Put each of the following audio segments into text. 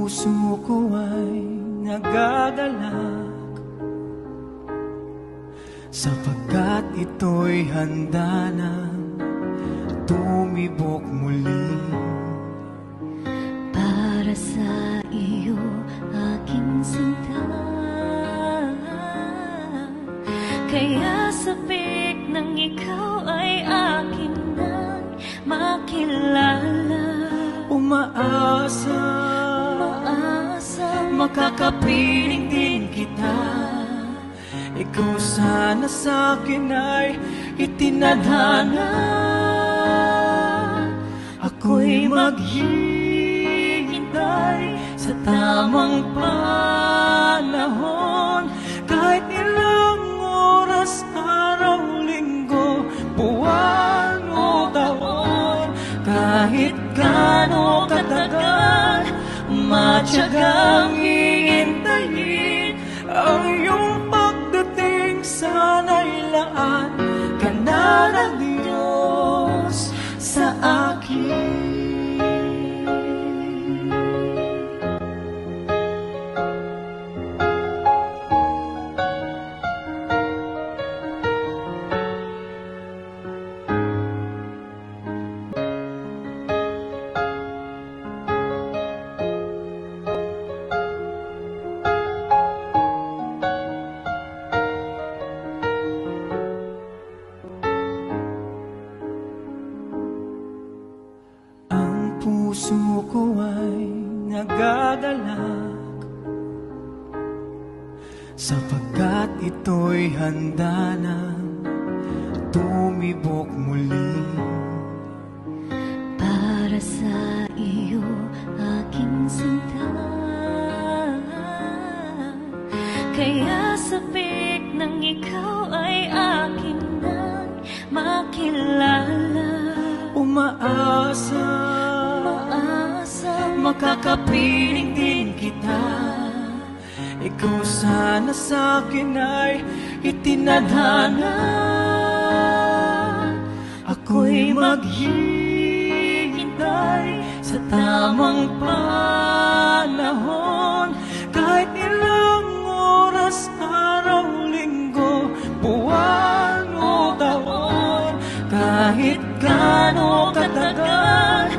puso ko ay nagagalak, sapagkat ito'y handa nang tumibok muli. Para sa iyo, aking sinta, kaya sabik ng ikaw ay akin nang makilala. Umaasa, makakapiling din kita. Ikaw sana sa'kin ay itinadhana. Ako'y maghihintay sa tamang panahon, kahit ilang oras, araw, linggo, buwan o taon. Kahit gaano katagal, matyagang hihintayin ang iyong pagdating. Sana'y laan ka na ng Diyos sa akin. Puso ko ay nagagalak, sapagkat ito'y handa nang tumibok muli. Para sa iyo, aking sinta, kaya sabik ng ikaw ay akin nang makilala. Umaasa, makakapiling din kita. Ikaw sana sa'kin ay itinadhana. Ako'y maghihintay sa tamang panahon, kahit ilang oras, araw, linggo, buwan o taon. Kahit gaano katagal,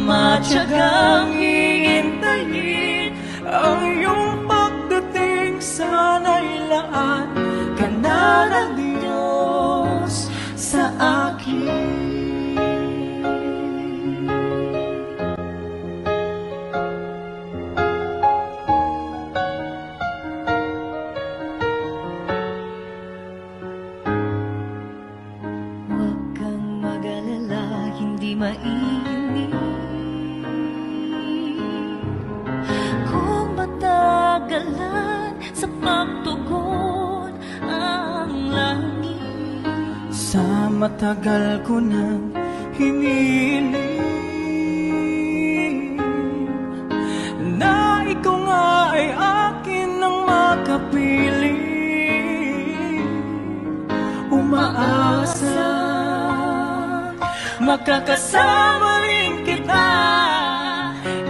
matyagang hihintayin ang iyong pagdating. Sana'y laan ka na ng Diyos sa akin. Huwag kang mag-alala, hindi mainit kung matagalan sa pagtugon ang langit. Sa matagal ko nang hiniling na ikaw nga ay akin nang makapiling. Umaasa, makakasama rin kita.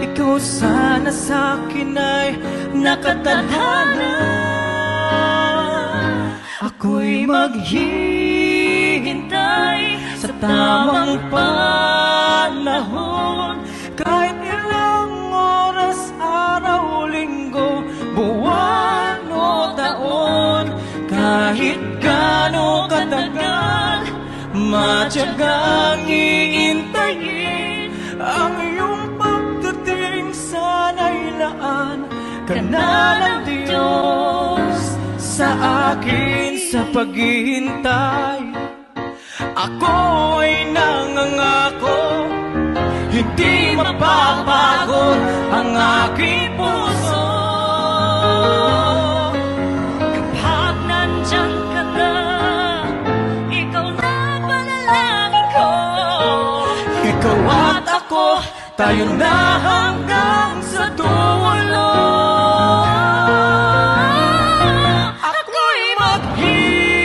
Ikaw sana sa'kin ay nakatadhana. Ako'y maghihintay sa tamang panahon, kahit ilang oras, araw, linggo, buwan o taon. Kahit gaano katagal, matyagang hihintayin ang iyong pagdating. Sana'y laan ka na ng Diyos sa akin. Sa paghihintay, ako'y nangangako, hindi mapapagod ang aking puso. Kapag nandyan ka na, ikaw na panalangin ko. Ikaw at ako, tayo na hanggang sa dulo. Ako'y maghihintay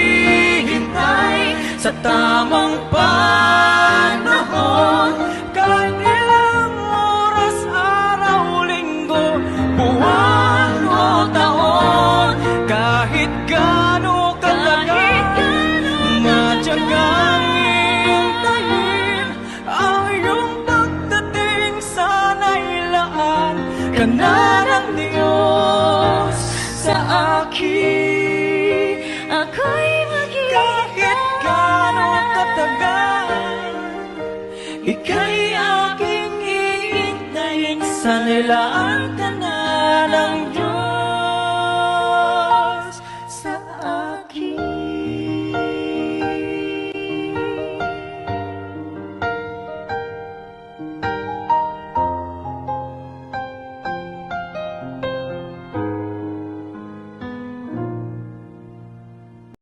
sa tamang panahon, kahit ilang oras, araw, linggo, ka na ng Diyos sa akin. Ako'y Kahit gano'ng katagal, ika'y aking iintayin. Sa nilaan ka na ng Diyos.